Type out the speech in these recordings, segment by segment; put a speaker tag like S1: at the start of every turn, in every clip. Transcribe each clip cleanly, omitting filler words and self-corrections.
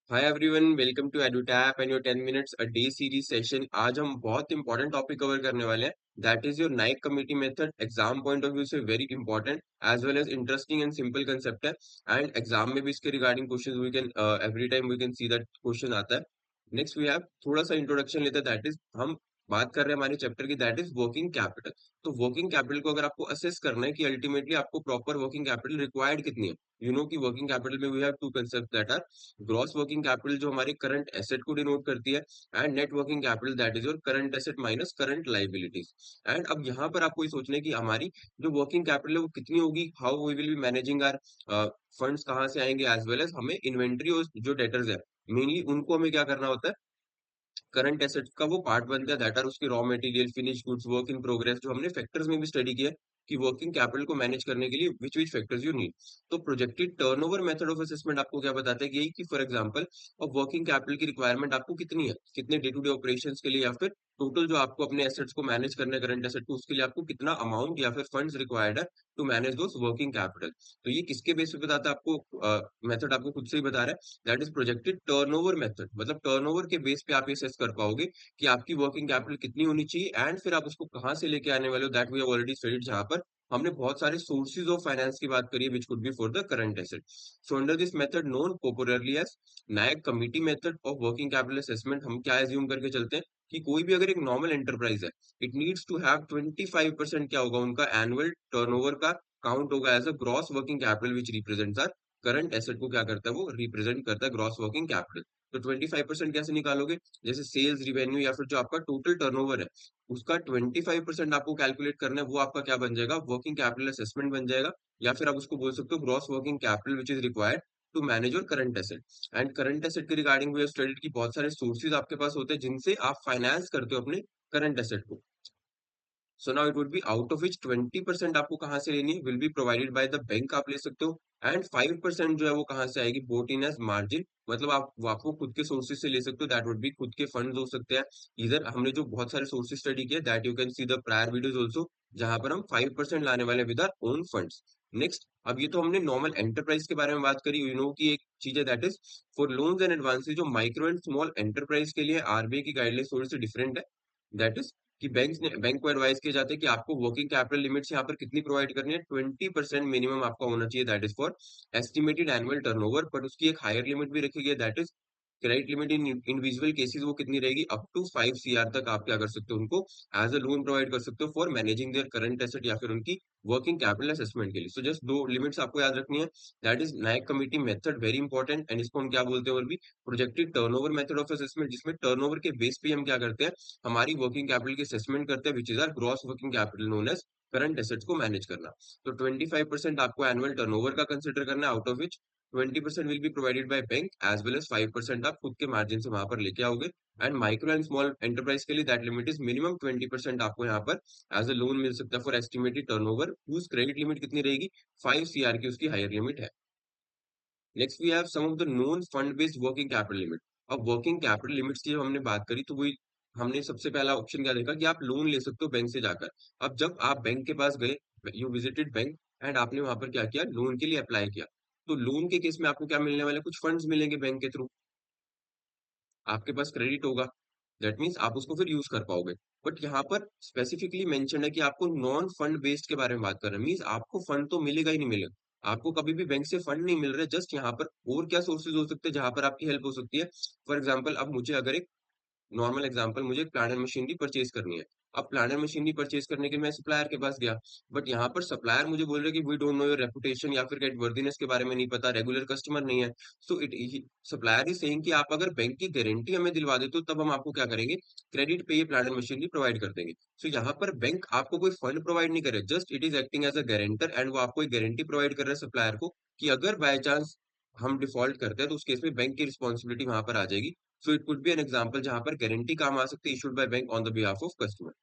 S1: Hi everyone, welcome to Edutap and your 10 minutes a day series session. आज हम बहुत important topic cover करने वाले हैं। That is your Naik committee method. Exam point of view से very important as well as interesting and simple concept है। And exam में भी इसके regarding question we can every time we can see that question आता है। Next we have थोड़ा सा introduction लेते हैं। दैट इज हम बात कर रहे हैं हमारे चैप्टर की, दैट इज वर्किंग कैपिटल। तो वर्किंग कैपिटल को अगर आपको असेस करना है कि अल्टीमेटली आपको प्रॉपर वर्किंग कैपिटल रिक्वायर्ड कितनी है, यू नो कि वर्किंग कैपिटल में we have to concept that are gross working capital जो हमारी करंट एसेट को डिनोट करती है, and net working capital that is your current asset minus current liabilities. And अब यहाँ पर आपको ये सोचना है कि हमारी जो वर्किंग कैपिटल है वो कितनी होगी, how we will be managing our funds कहाँ से आएंगे, एज वेल एज हमें इन्वेंट्री और जो डेटर्स है मेनली उनको हमें क्या करना होता है। करंट एसेट्स का वो पार्ट बनता है, दैट आर उसके raw material, finish goods, work in progress, जो हमने फैक्टर्स में भी स्टडी किया है कि वर्किंग कैपिटल को मैनेज करने के लिए विच विच फैक्टर्स यू नीड। तो projected turnover method of assessment आपको क्या बताता है कि यही कि फॉर एग्जांपल अब वर्किंग कैपिटल की रिक्वायरमेंट आपको कितनी है, कितने डे टू डे ऑपरेशंस के लिए, या फिर टोटल जो आपको अपने एसेट्स को मैनेज करने करंट एसेट को, उसके लिए आपको कितना अमाउंट या फिर फंड्स रिक्वायर्ड है to manage those working capital. तो ये किसके बेस पे बताता है आपको, मेथड आपको खुद से ही बता रहा है, that is projected turnover method. मतलब टर्नओवर के बेस पे आप ये असेस कर पाओगे कि आपकी वर्किंग कैपिटल कितनी होनी चाहिए, एंड फिर आप उसको कहाँ से लेके आने वाले हो, that we have already studied, जहां पर हमने बहुत सारे सोर्सेज ऑफ फाइनेंस की बात करी है which could be for the current asset. So under this method known popularly as Nayak committee method of working capital assessment, हम क्या एज्यूम करके चलते हैं कि कोई भी अगर एक नॉर्मल एंटरप्राइज है, इट नीड्स टू हैव 25% क्या होगा, उनका एनुअल टर्नओवर का काउंट होगा as a gross working capital which represents our current asset को क्या करता है, वो रिप्रेजेंट करता है ग्रॉस वर्किंग कैपिटल। तो 25% कैसे निकालोगे, जैसे सेल्स रिवेन्यू या फिर जो आपका टोटल टर्नओवर है उसका 25% आपको कैलकुलेट करना है, वो आपका क्या बन जाएगा, वर्किंग कैपिटल असेसमेंट बन जाएगा। या फिर आप उसको बोल सकते हो gross working capital which is required to manage your current asset. And current asset के रिगार्डिंग वी स्टडीड की बहुत सारे सोर्सेज आपके पास होते हैं जिनसे आप फाइनेंस करते हो अपने करंट एसेट को। So now it would be out of which 20% आपको कहाँ से लेनी है, will be provided by the bank, आप ले सकते हो। एंड 5% जो है वो कहाँ से आएगी, बोट इन एज मार्जिन, मतलब आप वो आपको खुद के सोर्सेज से ले सकते हो, दैट वुड बी खुद के फंड हो सकते हैं। इधर हमने जो बहुत सारे सोर्सेज स्टडी किया, that you can see the prior videos also, जहां पर हम 5% लाने वाले with our own funds. Next, अब ये तो हमने नॉर्मल एंटरप्राइज के बारे में बात करी, यू नो की एक चीज है that is for loans and advances, जो माइक्रो एंड स्मॉल एंटरप्राइज के लिए आरबीआई की गाइडलाइंस थोड़ी सी डिफरेंट है। दैट इज कि बैंक को एडवाइस किया जाता है कि आपको वर्किंग कैपिटल लिमिट्स यहाँ पर कितनी प्रोवाइड करनी है, 20% मिनिमम आपका होना चाहिए, that is for estimated annual turnover. But उसकी एक हायर लिमिट भी रखी गई है, that is credit limit in individual cases, वो कितनी रहेगी, अप टू 5 CR तक आप क्या कर सकते हो, उनको एज अ लोन प्रोवाइड कर सकते हो for managing their current asset या फिर उनकी वर्किंग कैपिटल असेसमेंट के लिए। सो जस्ट दो लिमिट्स आपको याद रखनी है, that is Nayak committee method, very important. And इसको हम क्या बोलते हैं, और भी projected turnover method of assessment, जिसमें टर्नओवर के बेस पे हम क्या करते हैं, हमारी वर्किंग कैपिटल की असेसमेंट करते हैं, which is our gross working capital known as current assets को मैनेज करना। तो 25% आपको एनुअल टर्नओवर का कंसिडर करना है, out of which 20% will be provided by bank as well as 5% आप खुद के मार्जिन से वहां पर लेके आओगे। And micro and small enterprise के लिए दैट लिमिट इज मिनिमम 20% आपको यहाँ पर एज अ लोन मिल सकता है for estimated turnover, whose credit limit कितनी रहेगी, 5 CR की उसकी हायर लिमिट है। Next we have some of the non fund based working capital limit. अब वर्किंग कैपिटल लिमिट्स की जब हमने बात करी तो वही हमने सबसे पहला ऑप्शन क्या देखा कि आप लोन ले सकते हो बैंक से जाकर। अब जब आप बैंक के पास गए, यू विजिटेड बैंक एंड आपने वहां पर क्या किया, लोन के लिए अप्लाई किया, तो लोन के केस में आपको क्या मिलने वाला है, कुछ फंड्स मिलेंगे बैंक के थ्रू, आपके पास क्रेडिट होगा, दैट मीन्स आप उसको फिर यूज कर पाओगे। बट यहाँ पर स्पेसिफिकली मेंशन है कि आपको नॉन फंड बेस्ड के बारे में बात कर रहे हैं, मीन्स आपको फंड तो मिलेगा ही नहीं मिलेगा, आपको कभी भी बैंक से फंड नहीं मिल रहे, जस्ट यहाँ पर और क्या सोर्सेज हो सकते हैं जहां पर आपकी हेल्प हो सकती है। फॉर एग्जाम्पल, अब मुझे अगर एक नॉर्मल एग्जांपल, मुझे एक प्लांट एंड मशीनरी परचेज करनी है। अब प्लांट एंड मशीनरी परचेज करने के लिए मैं सप्लायर के पास गया, बट यहाँ पर सप्लायर मुझे बोल रहे कि we don't know your reputation या फिर क्रेडिट वर्दीनेस के बारे में नहीं पता, रेगुलर कस्टमर नहीं है। So it supplier is saying कि आप अगर बैंक की गारंटी हमें दिलवा देते हो तब हम आपको क्या करेंगे, क्रेडिट पे ये प्लांट एंड मशीनरी प्रोवाइड कर देंगे। सो यहाँ पर बैंक आपको कोई फंड प्रोवाइड नहीं करे, just it is acting as a guarantor, and वो आपको एक गारंटी प्रोवाइड कर रहा है सप्लायर को कि अगर बाय चांस हम डिफॉल्ट करते हैं तो उस केस में बैंक की रिस्पॉन्सिबिलिटी वहां पर आ जाएगी। So it could be an example जहां पर गारंटी काम आ सकती है, issued by bank on the behalf of customer.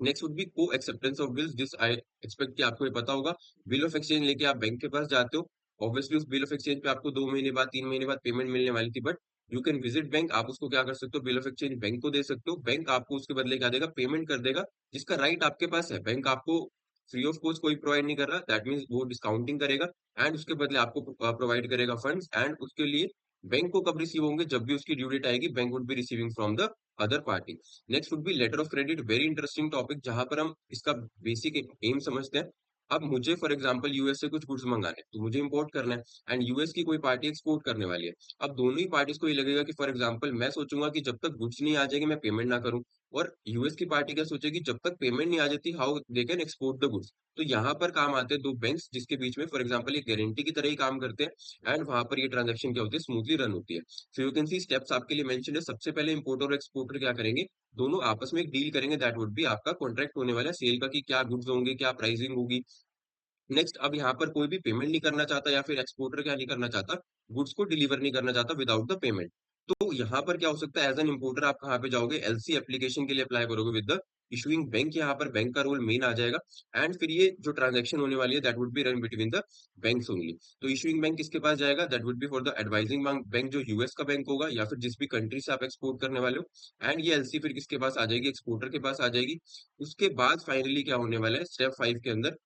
S1: Next would be को acceptance of bills, this I expect कि आपको ये पता होगा। बिल ऑफ एक्सचेंज लेके आप बैंक के पास जाते हो, ऑब्वियसली उस बिल ऑफ एक्सचेंज पे आपको 2 महीने बाद 3 महीने बाद पेमेंट मिलने वाली थी, but you can visit bank, आप उसको क्या कर सकते हो, बिल ऑफ एक्सचेंज बैंक को दे सकते हो, बैंक आपको उसके बदले क्या देगा, पेमेंट कर देगा, जिसका राइट आपके पास है। बैंक आपको फ्री ऑफ कॉस्ट कोई प्रोवाइड नहीं कर रहा, दैट मीन्स वो डिस्काउंटिंग करेगा एंड उसके बदले आपको प्रोवाइड करेगा फंड्स, एंड उसके लिए बैंक को कब रिसीव होंगे? जब भी उसकी ड्यू डेट आएगी, bank would be receiving from the other party. Next would be letter of credit, very interesting topic, जहां पर हम इसका बेसिक एम समझते हैं। अब मुझे फॉर एग्जांपल यूएस से कुछ गुड्स मंगाने हैं, तो मुझे इंपोर्ट करना है, एंड यूएस की कोई पार्टी एक्सपोर्ट करने वाली है। अब दोनों ही पार्टीज को ये लगेगा कि फॉर एग्जांपल मैं सोचूंगा कि जब तक गुड्स नहीं आ जाएगी मैं पेमेंट ना करूं, और यूएस की पार्टी क्या सोचेगी, जब तक पेमेंट नहीं आ जाती how they can export the goods. तो यहाँ पर काम आते हैं दो बैंक्स, जिसके बीच में फॉर एग्जांपल एक गारंटी की तरह ही काम करते हैं, एंड वहां पर ये ट्रांजेक्शन क्या होती है, स्मूथली रन होती है। So you can see steps आपके लिए मेंशन है। सबसे पहले इंपोर्टर और एक्सपोर्टर क्या करेंगे, दोनों आपस में एक डील करेंगे, दैट वुड बी आपका कॉन्ट्रैक्ट होने वाला है सेल का, कि क्या गुड्स होंगे, क्या प्राइसिंग होगी। नेक्स्ट, अब यहाँ पर कोई भी पेमेंट नहीं करना चाहता, या फिर एक्सपोर्टर क्या नहीं करना चाहता, गुड्स को डिलीवर नहीं करना चाहता विदाउट द पेमेंट। तो यहाँ पर क्या हो सकता है, एज एन इंपोर्टर आप कहाँ पे जाओगे, एलसी एप्लीकेशन के लिए अप्लाई करोगे विद द इशूइंग बैंक। यहाँ पर बैंक का रोल मेन आ जाएगा, एंड फिर ये जो ट्रांजेक्शन होने वाली है that would be run between the banks only. तो इशूइंग बैंक किसके पास जाएगा, that would be for the advising bank, जो यूएस का बैंक होगा, या फिर जिस भी कंट्री से आप एक्सपोर्ट करने वाले हो। एंड ये एलसी फिर किसके पास आ जाएगी, एक्सपोर्टर के पास आ जाएगी। उसके बाद फाइनली क्या होने वाला है, स्टेप 5 के अंदर,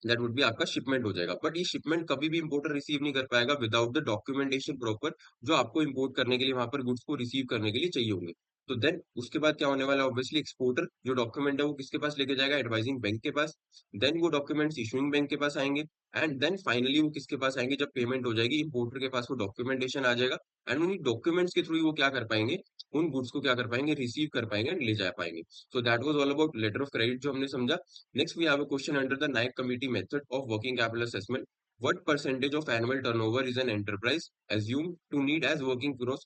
S1: दैट वुड बी आपका शिपमेंट हो जाएगा। बट ये शिपमेंट कभी भी इंपोर्टर रिसीव नहीं कर पाएगा विदाउट द डॉक्यूमेंटेशन प्रॉपर, जो आपको इंपोर्ट करने के लिए, वहां पर गुड्स को रिसीव करने के लिए चाहिए होंगे। तो देन उसके बाद क्या होने वाला है, ऑब्वियसली एक्सपोर्टर जो डॉक्यूमेंट है वो किसके पास लेके जाएगा, एडवाइजिंग बैंक के पास। देन वो डॉक्यूमेंट्स इशूइंग बैंक के पास आएंगे, एंड देन फाइनली वो किसके पास आएंगे, जब पेमेंट हो जाएगी इंपोर्टर के पास वो डॉक्यूमेंटेशन आ जाएगा। एंड उन्हीं डॉक्यूमेंट्स के थ्रू ही वो क्या कर पाएंगे, उन गुड्स को क्या कर पाएंगे, रिसीव कर पाएंगे एंड ले जा पाएंगे। So that was all about letter of credit जो हमने समझा। Next, we have a question under the Naik committee method of working capital assessment. What percentage of annual turnover is an enterprise assumed to need as working gross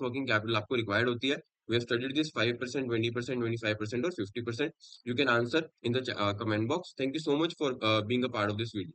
S1: working capital आपको required होती है? We have studied this 5%, 20%, 25% or 50%. You can answer in the comment box. Thank you so much for being a part of this video.